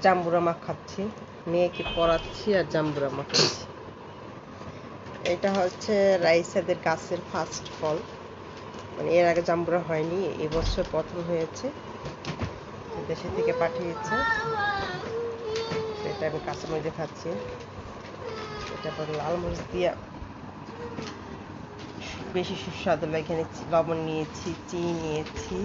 জাম্বুরা মাখ খাচ্ছি, মেয়েকে পড়াচ্ছি আর জাম্বুরা মাখ খাচ্ছি। এটা হচ্ছে রাইসাদের গাছের ফার্স্ট ফল, মানে এর আগে জাম্বুরা হয়নি, এবছর প্রথম হয়েছে, দেশে থেকে পাঠিয়েছে। এটা আমি কাঁচা মরিচে খাচ্ছি। এটা পর লাল মরিচ দিয়ে বেশি সুস্বাদু লাগে। এখানে লবণ নিয়েছি, চিনি নিয়েছি,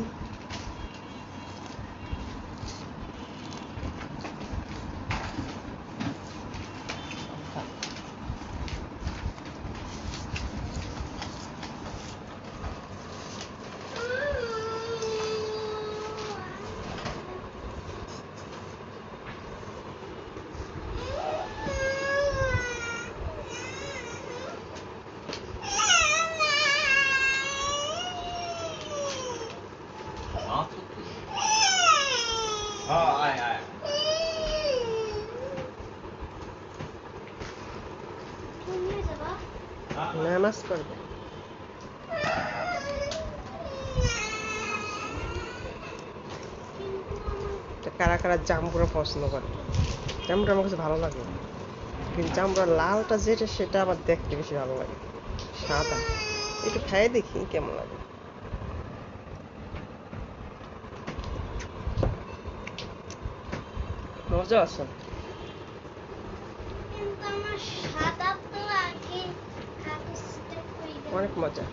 নামাজ পড়বে। কারা কারা জাম্বুরা পছন্দ করে? জাম্বুরা আমার কাছে ভালো লাগে, কিন্তু জাম্বুরা লালটা যেটা সেটা আমার দেখতে বেশি ভালো লাগে, সাদা। একটু খাই দেখি কেমন লাগে। মজা আছে, অনেক মজা।